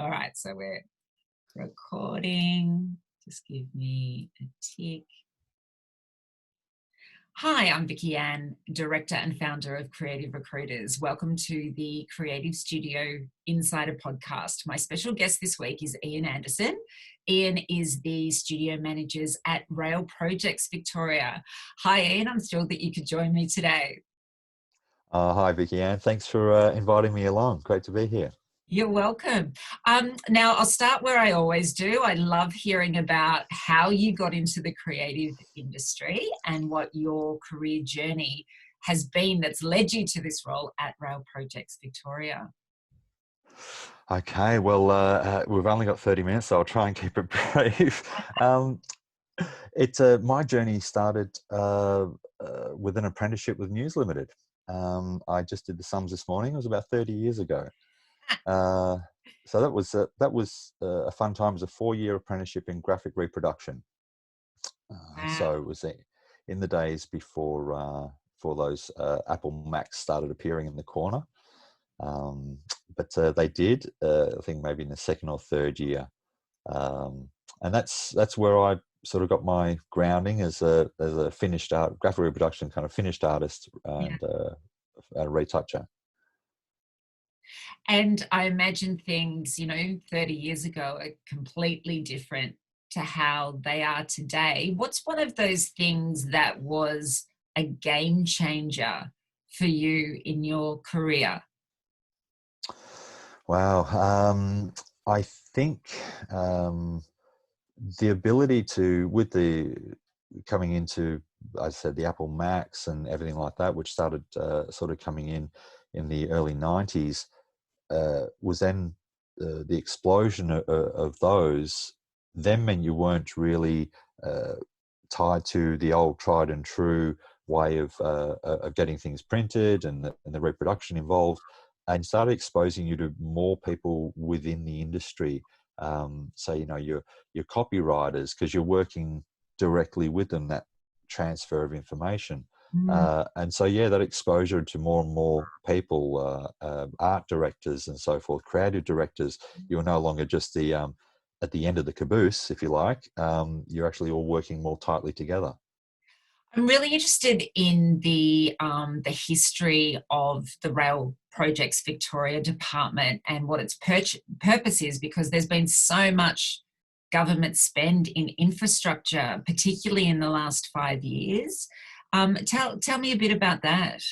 All right, so we're recording. Just give me a tick. Hi, I'm Vicky Ann, Director and Founder of Creative Recruiters. Welcome to the Creative Studio Insider Podcast. My special guest this week is Iain Anderson. Iain is the studio managers at Rail Projects Victoria. Hi, Iain. I'm thrilled that you could join me today. Hi, Vicky Ann. Thanks for inviting me along. Great to be here. You're welcome. Now, I'll start where I always do. I love hearing about how you got into the creative industry and what your career journey has been that's led you to this role at Rail Projects Victoria. Okay, well, we've only got 30 minutes, so I'll try and keep it brief. My journey started with an apprenticeship with News Limited. I just did the sums this morning. It was about 30 years ago. So that was a fun time. It was a 4-year apprenticeship in graphic reproduction. Wow. So it was in the days before those Apple Macs started appearing in the corner. But they did, I think maybe in the second or third year, and that's where I sort of got my grounding as a finished art graphic reproduction kind of finished artist and a retoucher. And I imagine things, 30 years ago are completely different to how they are today. What's one of those things that was a game changer for you in your career? Wow. I think the ability to, with the coming into, I said, the Apple Macs and everything like that, which started sort of coming in the early 90s, was then the explosion of those then meant you weren't really tied to the old tried and true way of getting things printed and the reproduction involved, and started exposing you to more people within the industry. So your copywriters, because you're working directly with them, that transfer of information. And so, that exposure to more and more people, art directors and so forth, creative directors, you're no longer just at the end of the caboose, if you like. You're actually all working more tightly together. I'm really interested in the history of the Rail Projects Victoria department and what its purpose is, because there's been so much government spend in infrastructure, particularly in the last 5 years. Tell me a bit about that.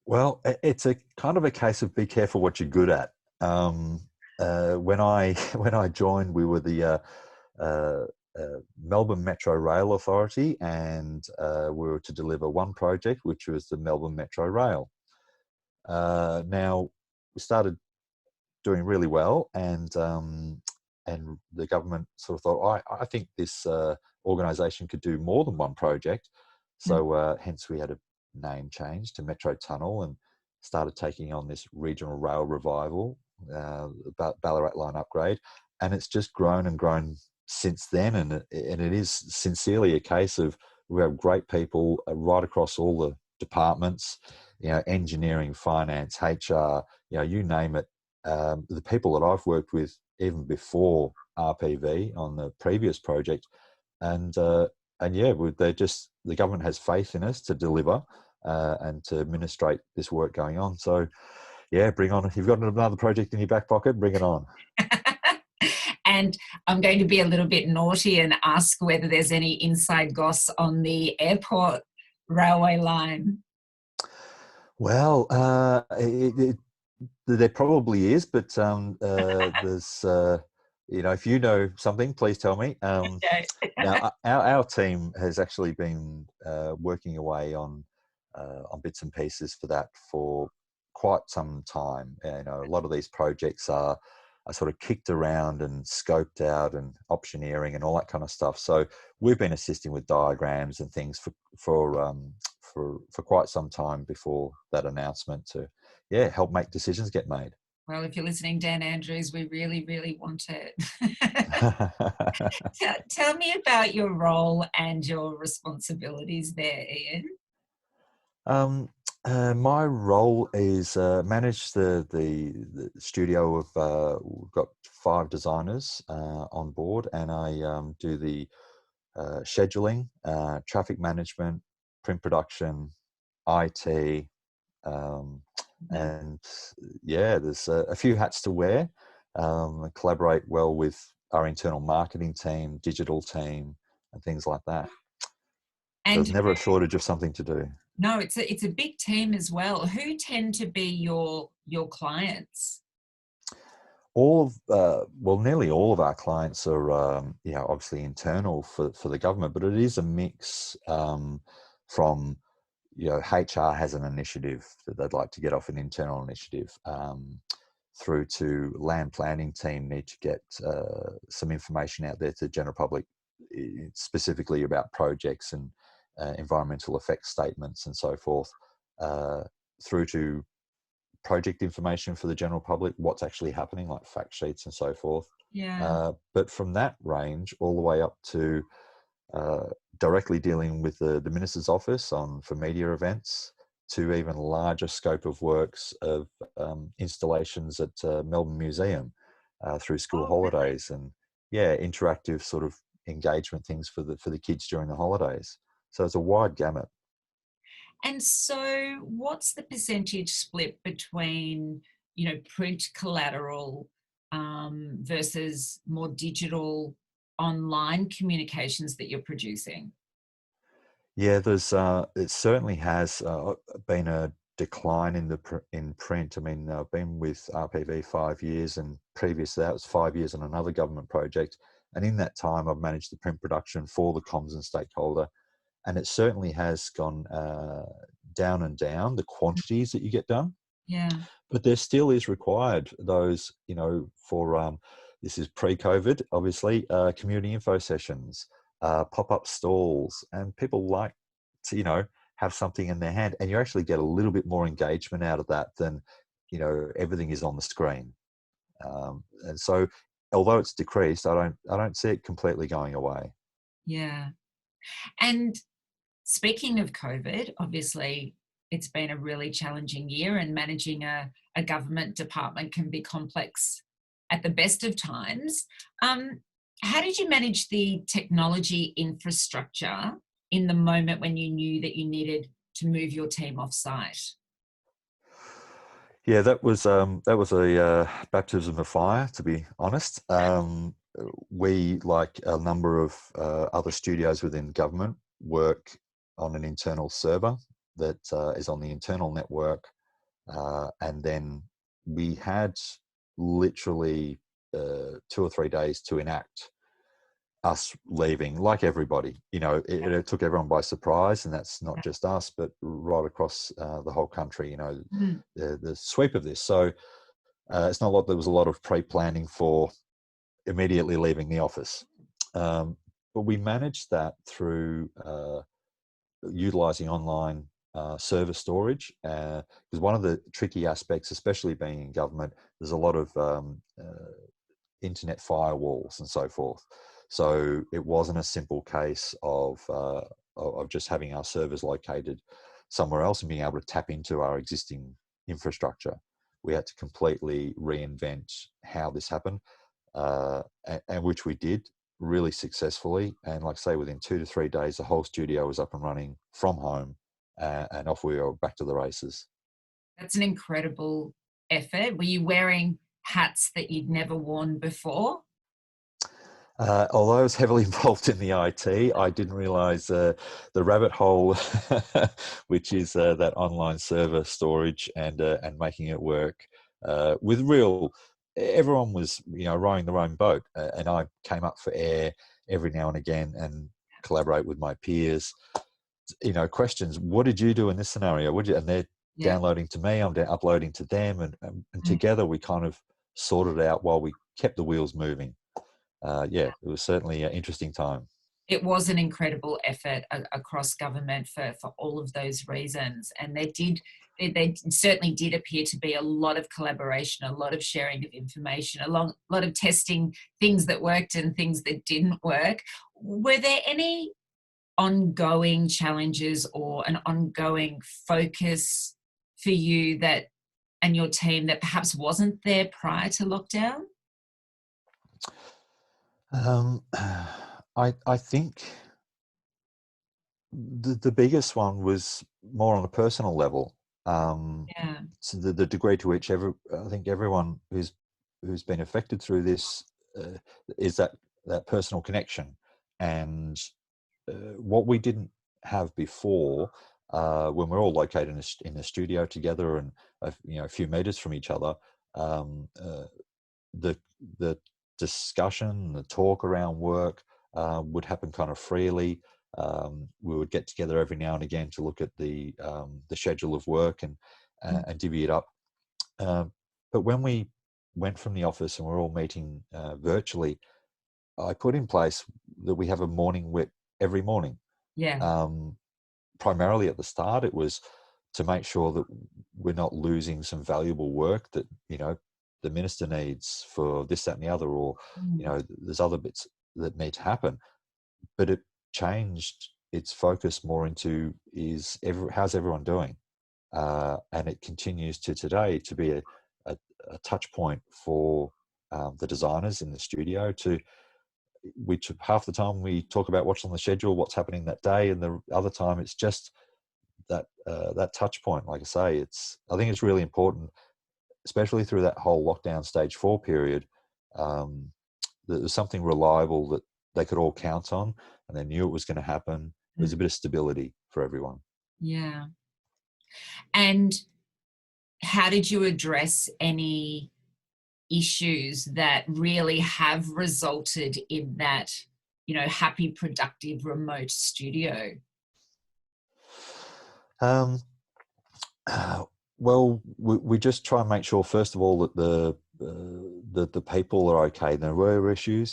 Well, it's a kind of a case of be careful what you're good at. When I joined, we were the Melbourne Metro Rail Authority, and we were to deliver one project, which was the Melbourne Metro Rail. Now we started doing really well, and the government sort of thought, I think this organisation could do more than one project. So hence we had a name change to Metro Tunnel and started taking on this regional rail revival, Ballarat line upgrade, and it's just grown and grown since then. And it is sincerely a case of we have great people right across all the departments, engineering, finance, HR, you name it. The people that I've worked with even before RPV on the previous project, and the government has faith in us to deliver and to administrate this work going on. So, bring on. If you've got another project in your back pocket, bring it on. And I'm going to be a little bit naughty and ask whether there's any inside goss on the airport railway line. Well, there probably is, but there's, if you know something, please tell me. Now, our team has actually been working away on bits and pieces for that for quite some time. A lot of these projects are sort of kicked around and scoped out and optioneering and all that kind of stuff. So we've been assisting with diagrams and things for quite some time before that announcement to help make decisions get made. Well, if you're listening, Dan Andrews, we really, really want it. Tell me about your role and your responsibilities there, Iain. My role is manage the studio of we've got 5 designers on board, and I do the scheduling, traffic management, print production, IT, um, Yeah. and yeah, there's a few hats to wear. I collaborate well with our internal marketing team, digital team, and things like that. So And there's never a shortage of something to do. no, it's a big team as well. Who tend to be your clients? All of well, nearly all of our clients are obviously internal for the government, but it is a mix from HR has an initiative that they'd like to get off, an internal initiative, through to land planning team need to get some information out there to the general public, specifically about projects and environmental effect statements and so forth, through to project information for the general public, what's actually happening, like fact sheets and so forth. Yeah. But from that range all the way up to uh, directly dealing with the minister's office on for media events, to even larger scope of works of installations at Melbourne Museum through school Oh, really? holidays, and yeah, interactive sort of engagement things for the kids during the holidays. So it's a wide gamut. And so what's the percentage split between, print collateral versus more digital online communications that you're producing? Yeah, there's it certainly has been a decline in in print. I mean, I've been with RPV 5 years, and previous to that was 5 years on another government project. And in that time, I've managed the print production for the comms and stakeholder, and it certainly has gone down and down the quantities that you get done. Yeah. But there still is required those, for this is pre-COVID, obviously, community info sessions, pop-up stalls, and people like to, have something in their hand, and you actually get a little bit more engagement out of that than, everything is on the screen. And so, although it's decreased, I don't see it completely going away. Yeah. And speaking of COVID, obviously it's been a really challenging year, and managing a government department can be complex at the best of times. Um, how did you manage the technology infrastructure in the moment when you knew that you needed to move your team off site? Yeah, that was a baptism of fire, to be honest. We, like a number of other studios within government, work on an internal server that is on the internal network, and then we had literally 2 or 3 days to enact us leaving, like everybody. It took everyone by surprise, and that's not just us, but right across the whole country. Mm, The sweep of this. So it's not like there was a lot of pre-planning for immediately leaving the office, but we managed that through utilizing online server storage. Because one of the tricky aspects, especially being in government, there's a lot of internet firewalls and so forth. So it wasn't a simple case of just having our servers located somewhere else and being able to tap into our existing infrastructure. We had to completely reinvent how this happened, and which we did really successfully. And like I say, within 2 to 3 days, the whole studio was up and running from home, and off we were back to the races. that's an incredible effort. Were you wearing hats that you'd never worn before? Although I was heavily involved in the IT, I didn't realize the rabbit hole, which is that online server storage and making it work with real. Everyone was, rowing their own boat, and I came up for air every now and again and collaborate with my peers. Questions. What did you do in this scenario? Would you? And they're Yeah. downloading to me. I'm uploading to them, and Mm. together we kind of sorted it out while we kept the wheels moving. Yeah, it was certainly an interesting time. It was an incredible effort across government for all of those reasons. And they certainly did appear to be a lot of collaboration, a lot of sharing of information, lot of testing things that worked and things that didn't work. Were there any ongoing challenges or an ongoing focus for you that and your team that perhaps wasn't there prior to lockdown? Um, I think the biggest one was more on a personal level. Yeah. So the degree to which I think everyone who's been affected through this uh, is that personal connection, and what we didn't have before, when we're all located in a studio together and a few meters from each other. Um, uh, the the discussion, the talk around work would happen kind of freely. We would get together every now and again to look at the schedule of work and divvy it up. Um, but when we went from the office and we're all meeting virtually, I put in place that we have a morning whip every morning. Yeah. Um, Primarily at the start, it was to make sure that we're not losing some valuable work that the minister needs for this, that, and the other, or Mm. there's other bits that need to happen. But it changed its focus more into how's everyone doing, and it continues to today to be a touch point for the designers in the studio to which half the time we talk about what's on the schedule, what's happening that day, and the other time it's just that touch point. Like I say, I think it's really important, especially through that whole lockdown stage 4 period, that there's something reliable that they could all count on, and they knew it was going to happen. There's a bit of stability for everyone. Yeah. And how did you address any issues that really have resulted in that, happy, productive remote studio? Um, well, we just try and make sure, first of all, that the people are okay. There were issues,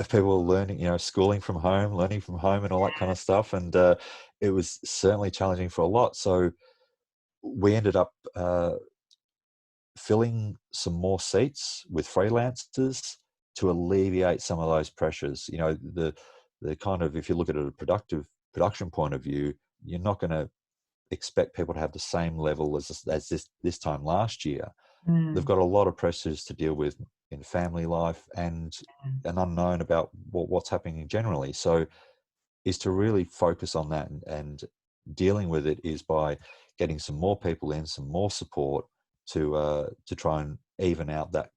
people learning, schooling from home, learning from home, and all that kind of stuff. And it was certainly challenging for a lot. So we ended up filling some more seats with freelancers to alleviate some of those pressures. The kind of, if you look at it at a production point of view, you're not going to expect people to have the same level as this time last year. They've Mm. got a lot of pressures to deal with in family life and an unknown about what's happening generally. So is to really focus on that, and dealing with it is by getting some more people in, some more support to try and even out that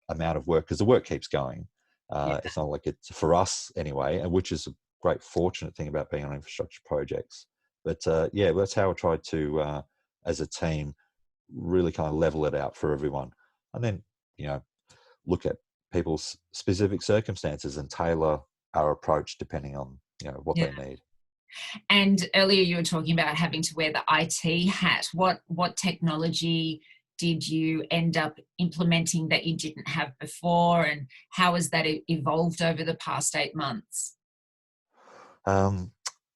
amount of work, because the work keeps going. Yeah. It's not like it's for us anyway, and which is a great fortunate thing about being on infrastructure projects. But yeah, that's how I tried to, as a team, really kind of level it out for everyone, and then look at people's specific circumstances and tailor our approach depending on what Yeah. they need. And earlier you were talking about having to wear the IT hat. What technology did you end up implementing that you didn't have before, and how has that evolved over the past 8 months? Um,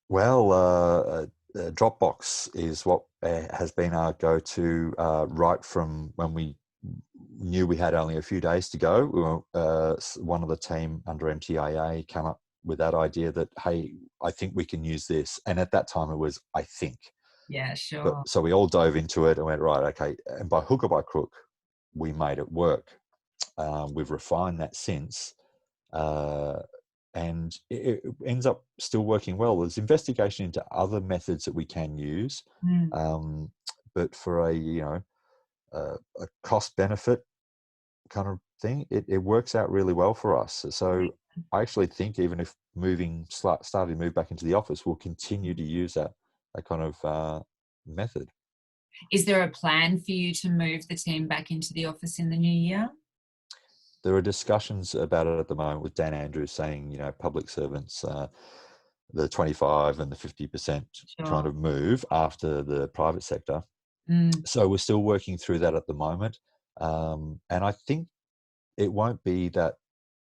well, Dropbox is what has been our go-to right from when we knew we had only a few days to go. One of the team under MTIA came up with that idea that, hey, I think we can use this. And at that time it was, I think. Yeah, But sure. so we all dove into it and went, right, okay. And by hook or by crook, we made it work. We've refined that since. Uh, and it ends up still working well. There's investigation into other methods that we can use, Mm. but for a cost benefit kind of thing, it works out really well for us. So I actually think even if starting to move back into the office, we'll continue to use that kind of method. Is there a plan for you to move the team back into the office in the new year? There are discussions about it at the moment with Dan Andrews saying, public servants, the 25 and the 50% kind Sure. of move after the private sector. Mm. So we're still working through that at the moment. And I think it won't be that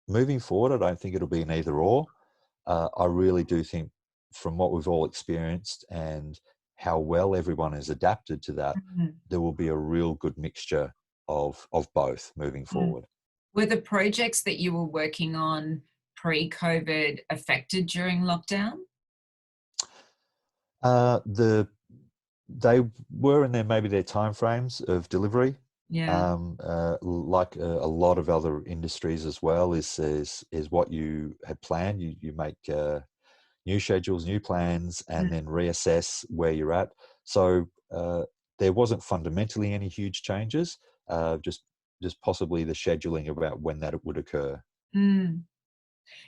moving forward. I don't think it'll be an either or. I really do think from what we've all experienced and how well everyone has adapted to that, Mm. there will be a real good mixture of both moving Mm. forward. Were the projects that you were working on pre-COVID affected during lockdown? The they were in their time frames of delivery, Yeah. like a lot of other industries as well. Is what you had planned. You make new schedules, new plans, and then reassess where you're at. So there wasn't fundamentally any huge changes. Just possibly the scheduling about when that would occur. Mm.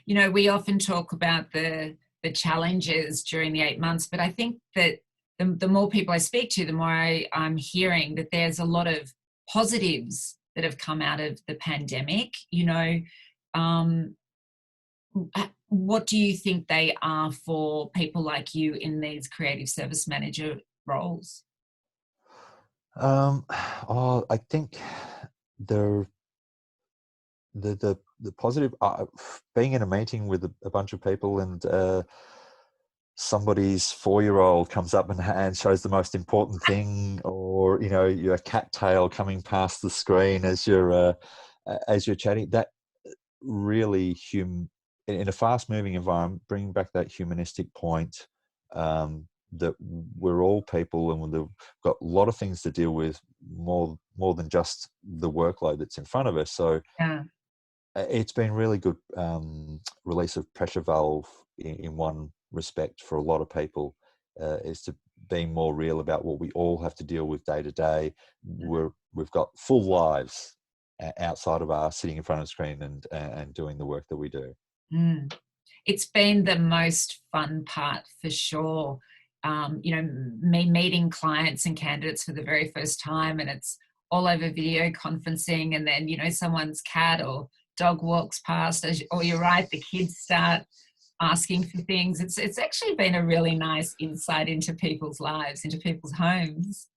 You know, we often talk about the challenges during the 8 months, but I think that the more people I speak to, the more I'm hearing that there's a lot of positives that have come out of the pandemic. You know, um, what do you think they are for people like you in these creative service manager roles? Um, oh, I think the the positive, being in a meeting with a bunch of people, and somebody's 4-year-old comes up and shows the most important thing, or your cat tail coming past the screen as you're chatting. That really in a fast moving environment, bringing back that humanistic point, that we're all people and we've got a lot of things to deal with, more than just the workload that's in front of us. So Yeah. it's been really good, release of pressure valve in one respect for a lot of people, is to being more real about what we all have to deal with day to day. We've got full lives outside of our sitting in front of the screen and doing the work that we do. Mm. It's been the most fun part for sure. You know, me meeting clients and candidates for the very first time, and it's all over video conferencing, and then, you know, someone's cat or dog walks past, or you're right, the kids start asking for things. It's actually been a really nice insight into people's lives, into people's homes.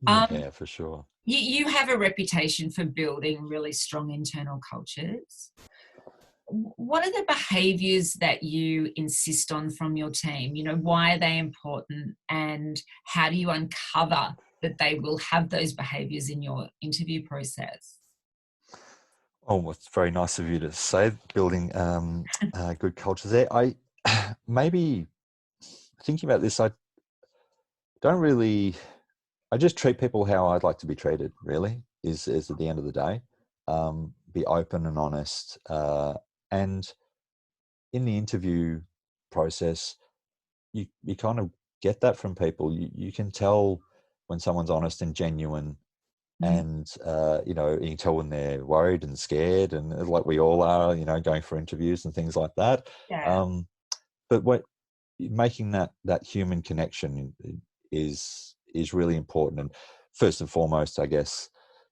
Um, Yeah, for sure. you have a reputation for building really strong internal cultures. What are the behaviors that you insist on from your team? You know, why are they important, and how do you uncover that they will have those behaviors in your interview process? Oh, well, it's very nice of you to say building good culture there. I maybe thinking about this, I don't really. I just treat people how I'd like to be treated. Really, is at the end of the day, be open and honest, and in the interview process, you kind of get that from people. You can tell when someone's honest and genuine, Mm, and you can tell when they're worried and scared, and like we all are, going for interviews and things like that. yeah. But what making that human connection is really important. And first and foremost, I guess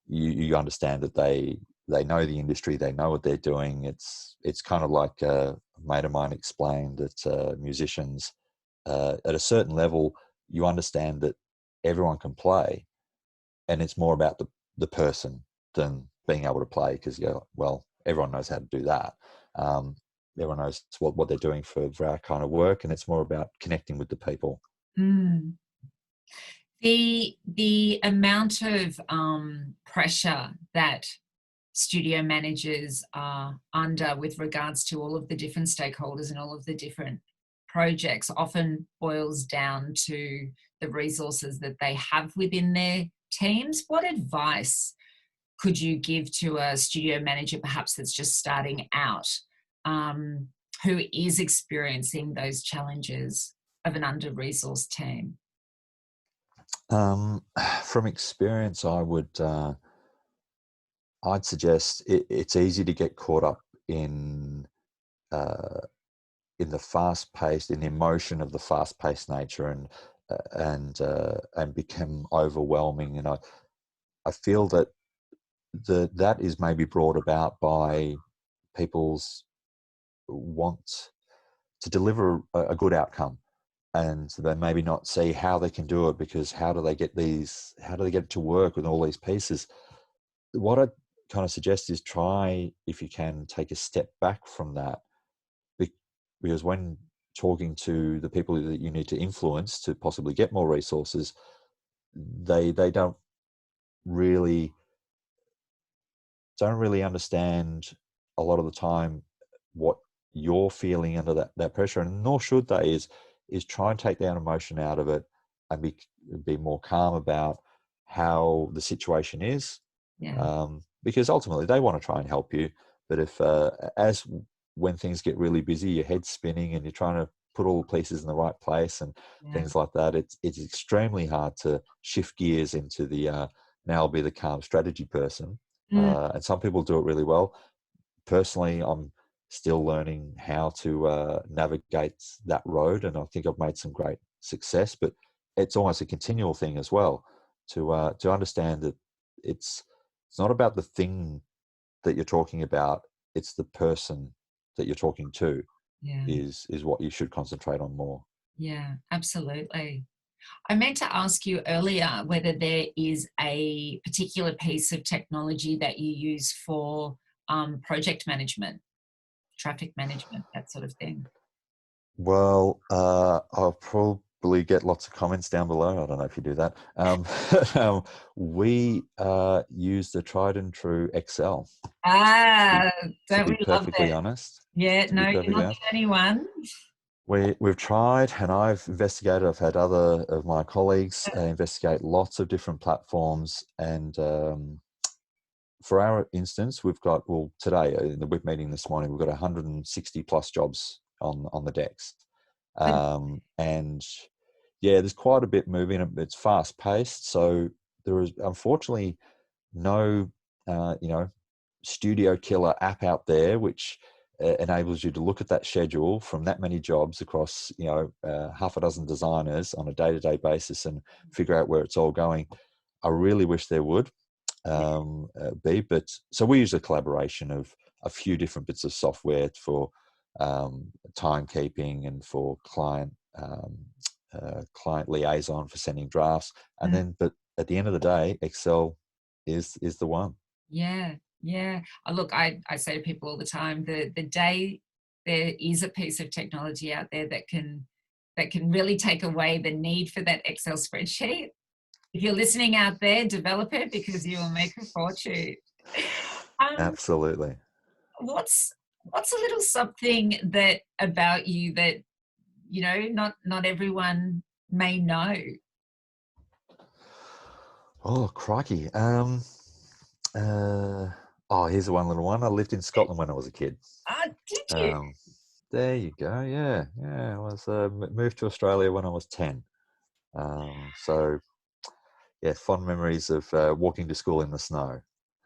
you understand that they know the industry, they know what they're doing. It's kind of like a mate of mine explained that musicians, at a certain level, you understand that everyone can play, and it's more about the person than being able to play, because well, everyone knows how to do that. Um, Everyone knows what they're doing for our kind of work, and it's more about connecting with the people. Mm. The amount of pressure that studio managers are under with regards to all of the different stakeholders and all of the different projects often boils down to the resources that they have within their teams. What advice could you give to a studio manager perhaps that's just starting out, um, who is experiencing those challenges of an under-resourced team? From experience, I'd suggest it's easy to get caught up uh, in the fast-paced, in the emotion of the fast-paced nature, and become overwhelming. And I feel that that is maybe brought about by people's want to deliver a good outcome, and they maybe not see how they can do it, because how do they get it to work with all these pieces? What I kind of suggest is try, if you can, take a step back from that, because when talking to the people that you need to influence to possibly get more resources, they really don't really understand a lot of the time what you're feeling under that pressure, and nor should they. Is is try and take that emotion out of it and be more calm about how the situation is. Yeah. Because ultimately they want to try and help you. But if, when things get really busy, your head's spinning and you're trying to put all the pieces in the right place and Yeah. things like that, it's extremely hard to shift gears into the, now I'll be the calm strategy person. Mm, And some people do it really well. Personally, I'm still learning how to navigate that road, and I think I've made some great success. But it's almost a continual thing as well to understand that it's not about the thing that you're talking about; it's the person that you're talking to yeah. is what you should concentrate on more. Yeah, absolutely. I meant to ask you earlier whether there is a particular piece of technology that you use for project management, traffic management, that sort of thing. Well, I'll probably get lots of comments down below. I don't know if you do that. We use the tried and true Excel. To be, Ah, to don't be we love perfectly it? honest, Yeah, to no, be you're perfectly not honest, the only one. we've tried, and I've investigated. I've had other of my colleagues investigate lots of different platforms, and for our instance, we've got, well, today in the WIP meeting this morning, we've got 160 plus jobs on the decks, and yeah, there's quite a bit moving. It's fast paced, so there is unfortunately no, studio killer app out there which enables you to look at that schedule from that many jobs across, half a dozen designers on a day-to-day basis and figure out where it's all going. I really wish there would be, but so we use a collaboration of a few different bits of software for timekeeping and for client liaison for sending drafts, and then but at the end of the day, Excel is the one. Yeah, yeah. Look, I say to people all the time, the day there is a piece of technology out there that can really take away the need for that Excel spreadsheet. If you're listening out there, develop it because you will make a fortune. Um, Absolutely. what's a little something that about you that not everyone may know? Oh, crikey. Uh, oh, here's one little one. I lived in Scotland when I was a kid. Did you? Um, there you go. Yeah, yeah. I was moved to Australia when I was 10. So yeah, fond memories of walking to school in the snow.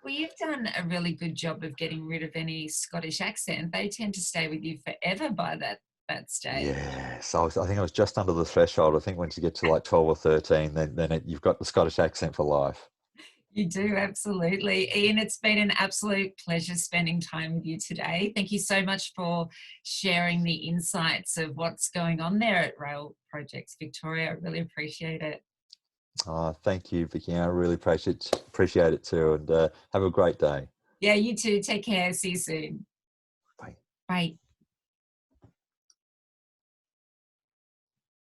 Well, you've done a really good job of getting rid of any Scottish accent. They tend to stay with you forever by that stage. Yeah, so I think I was just under the threshold. I think once you get to like 12 or 13, then you've got the Scottish accent for life. You do, absolutely. Iain, it's been an absolute pleasure spending time with you today. Thank you so much for sharing the insights of what's going on there at Rail Projects Victoria. I really appreciate it. Thank you, Vicky. I really appreciate it too, and have a great day. Yeah, you too. Take care. See you soon. Bye. Bye.